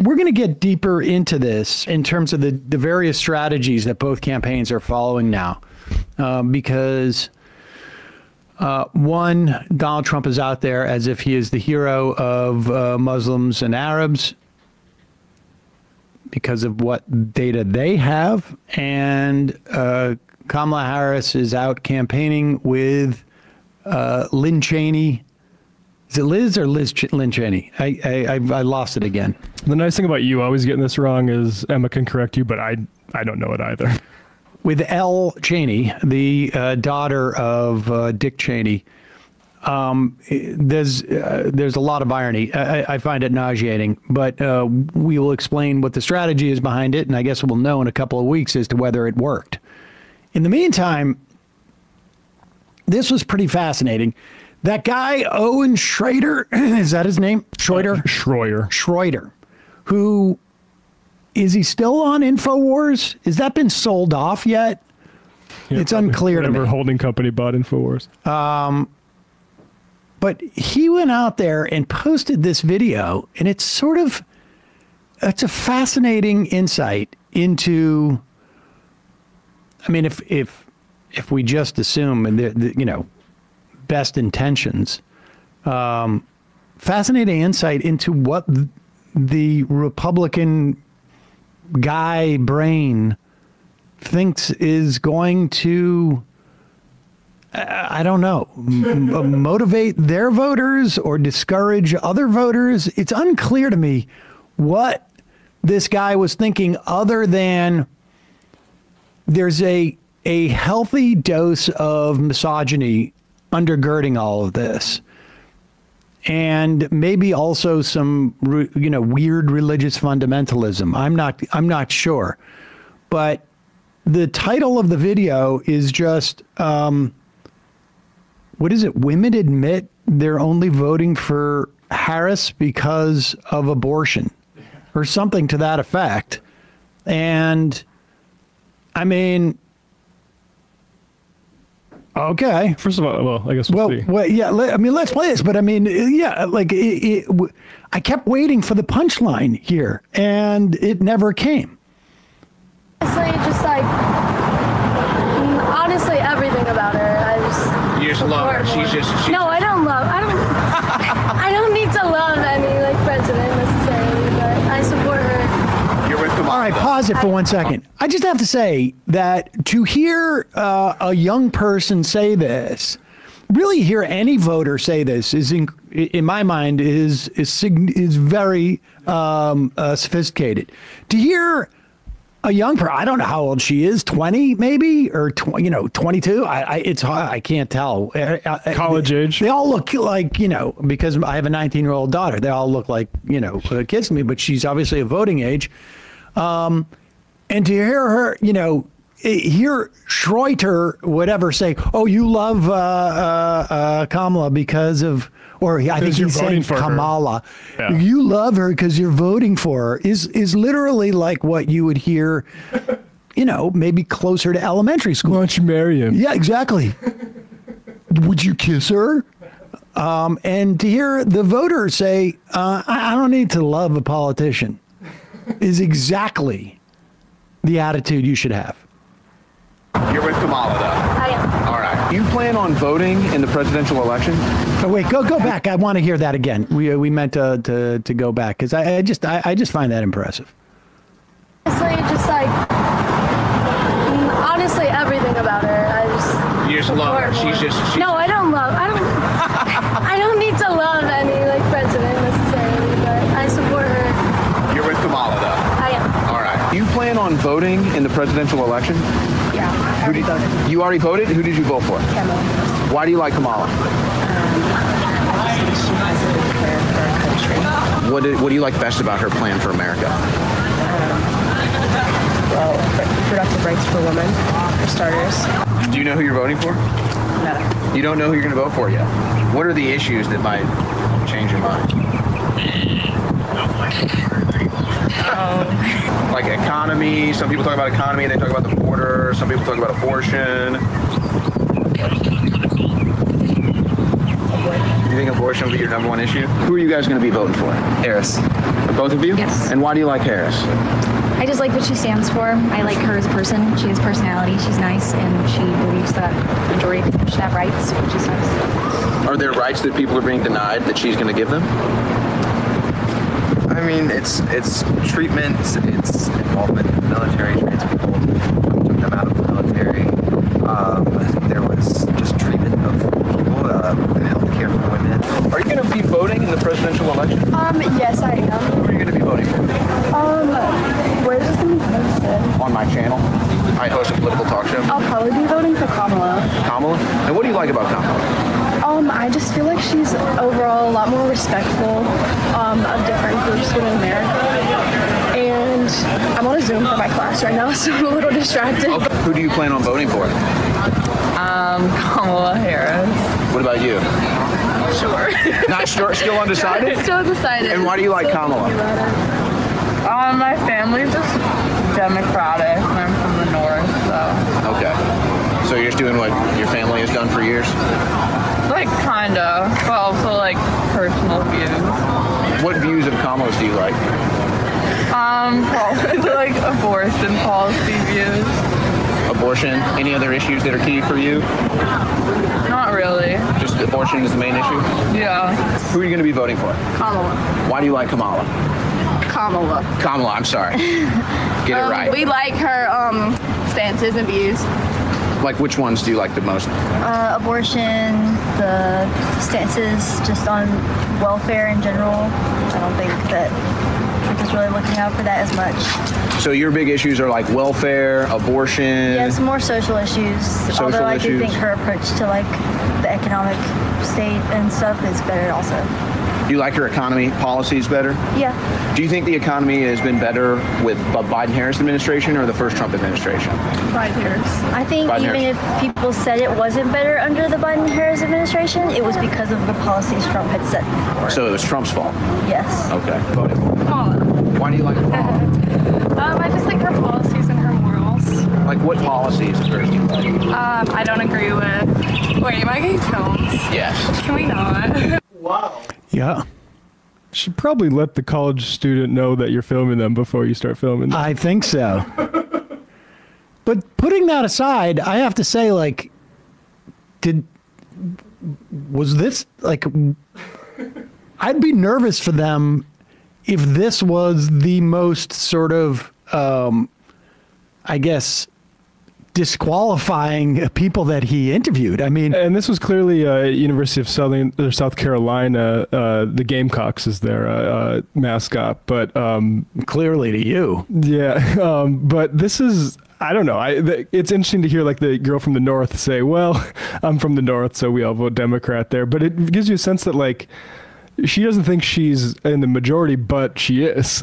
we're going to get deeper into this in terms of the various strategies that both campaigns are following now, because one, Donald Trump is out there as if he is the hero of Muslims and Arabs because of what data they have, and Kamala Harris is out campaigning with Lynn Cheney. Is it Liz or Lynn Cheney? I lost it again. The nice thing about you always getting this wrong is Emma can correct you, but I don't know it either. With Elle Cheney, the daughter of Dick Cheney, there's a lot of irony. I find it nauseating, but we will explain what the strategy is behind it, and I guess we'll know in a couple of weeks as to whether it worked. In the meantime, this was pretty fascinating. That guy, Owen Schrader, is that his name? Schroeder, who, is he still on InfoWars? Has that been sold off yet? Yeah, it's unclear to me. Whatever holding company bought InfoWars. But he went out there and posted this video, and it's a fascinating insight into, I mean, if we just assume, and best intentions, fascinating insight into what the Republican guy brain thinks is going to, I don't know, motivate their voters or discourage other voters. It's unclear to me what this guy was thinking, other than there's a healthy dose of misogyny undergirding all of this, and maybe also some weird religious fundamentalism. I'm not sure, but the title of the video is just what is it? Women admit they're only voting for Harris because of abortion, or something to that effect. And I mean, okay. First of all, well, I guess we'll see. Well, yeah. I mean, let's play this. But I mean, yeah, like I kept waiting for the punchline here, and it never came. Honestly, just like honestly, everything about her. You just love her. No, I don't love. I don't need to love any president necessarily, but I support her. You're with Kamala. All right, pause it for 1 second. I just have to say that to hear a young person say this, really hear any voter say this, is in my mind is very sophisticated. To hear a young person, I don't know how old she is, 20 maybe, or 22. I can't tell. College age. They all look like, because I have a 19-year-old daughter, they all look like, kids to me, but she's obviously of voting age. And to hear her, hear Schroeder, whatever, say, "Oh, you love Kamala because of," or I think he's saying Kamala. Yeah. You love her because you're voting for her, is literally like what you would hear, maybe closer to elementary school. Why don't you marry him? Yeah, exactly. Would you kiss her? And to hear the voter say, I don't need to love a politician, is exactly the attitude you should have. You're with Kamala, though. I am. All right. You plan on voting in the presidential election? Oh, wait, go back. I want to hear that again. We meant to go back, because I just find that impressive. Honestly, just honestly, everything about her. You just love her. No, I don't love. I don't need to love any president necessarily, but I support her. You're with Kamala, though. I am. All right. You plan on voting in the presidential election? Yeah, I already voted. You already voted? Who did you vote for? Kamala. Why do you like Kamala? I just think she has a good plan for our country. What do you like best about her plan for America? Well, reproductive rights for women, for starters. Do you know who you're voting for? No. You don't know who you're going to vote for yet. What are the issues that might change your mind? Like economy. Some people talk about economy, they talk about the border. Some people talk about abortion. Do you think abortion will be your #1 issue? Who are you guys going to be voting for? Harris. Both of you? Yes. And why do you like Harris? I just like what she stands for. I like her as a person. She has personality. She's nice, and she believes that the majority of people should have rights, which is nice. Are there rights that people are being denied that she's going to give them? I mean, it's treatment, it's involvement in the military, trans people, took them out of the military. There was just treatment of people, health care for women. Are you going to be voting in the presidential election? Yes, I am. Who are you going to be voting for? Where is this going to be posted? On my channel. I host a political talk show. I'll probably be voting for Kamala. Kamala? And what do you like about Kamala? I just feel like she's overall a lot more respectful of different groups within America. And I'm on a Zoom for my class right now, so I'm a little distracted. Okay. Who do you plan on voting for? Kamala Harris. What about you? Sure. Not sure? Still undecided? Still undecided. And why do you like Kamala? My family's just Democratic, and I'm from the North, so. Okay. So you're just doing what your family has done for years? Like, kinda, but also, like, personal views. What views of Kamala's do you like? Probably, like, abortion policy views. Abortion? Any other issues that are key for you? Not really. Just abortion is the main issue? Yeah. Who are you going to be voting for? Kamala. Why do you like Kamala? Kamala. Kamala, I'm sorry. Get it right. We like her, stances and views. Like, which ones do you like the most? Abortion, the stances just on welfare in general. I don't think that Trump is really looking out for that as much. So your big issues are like welfare, abortion. Yeah, it's more social issues. Although I do think her approach to like the economic state and stuff is better also. Do you like her economy policies better? Yeah. Do you think the economy has been better with the Biden-Harris administration or the first Trump administration? Biden-Harris. I think even if people said it wasn't better under the Biden-Harris administration, it was because of the policies Trump had set before. So it was Trump's fault? Yes. Okay. Voting. Kamala. Why do you like Kamala? I just like her policies and her morals. Like what policies do you like? I don't agree with. Wait, am I getting filmed? Yes. Can we not? Yeah. Should probably let the college student know that you're filming them before you start filming them. I think so. But putting that aside, I have to say, like, was this, like, I'd be nervous for them if this was the most sort of, I guess, disqualifying people that he interviewed. I mean, and this was clearly University of South Carolina. The Gamecocks is their mascot, but clearly to you, yeah. But this is, I don't know. It's interesting to hear like the girl from the North say, "Well, I'm from the North, so we all vote Democrat there." But it gives you a sense that like she doesn't think she's in the majority, but she is.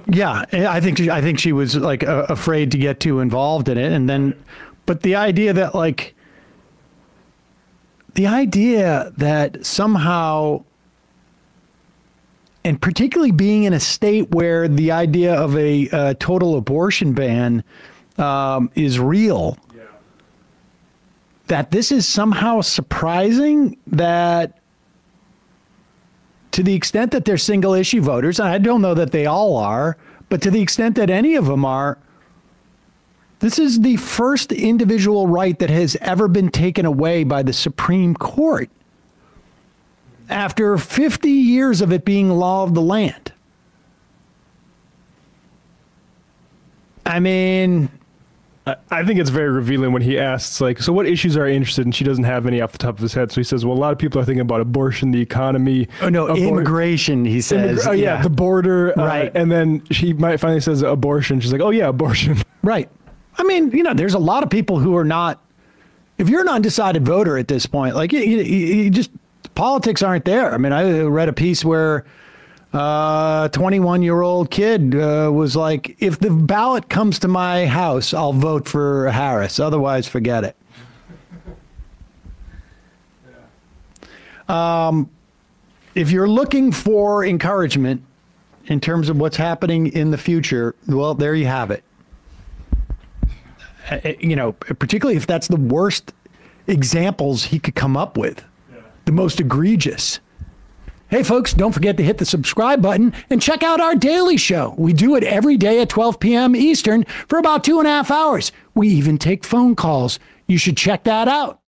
Yeah, I think she was like afraid to get too involved in it, and then, but the idea that somehow, and particularly being in a state where the idea of a total abortion ban is real, that this is somehow surprising that. To the extent that they're single issue voters, and I don't know that they all are, but to the extent that any of them are, this is the first individual right that has ever been taken away by the Supreme Court after 50 years of it being law of the land. I mean, I think it's very revealing when he asks, like, so what issues are you interested in? She doesn't have any off the top of his head. So he says, well, a lot of people are thinking about abortion, the economy. Oh, no, immigration, he says. Yeah, the border. Right. And then she might finally says abortion. She's like, oh, yeah, abortion. Right. I mean, you know, there's a lot of people who are not, if you're an undecided voter at this point, like, you just, politics aren't there. I mean, I read a piece where 21-year-old kid was like, if the ballot comes to my house, I'll vote for Harris. Otherwise, forget it. If you're looking for encouragement in terms of what's happening in the future, well, there you have it. You know, particularly if that's the worst examples he could come up with, the most egregious. Hey, folks, don't forget to hit the subscribe button and check out our daily show. We do it every day at 12 p.m. Eastern for about 2.5 hours. We even take phone calls. You should check that out.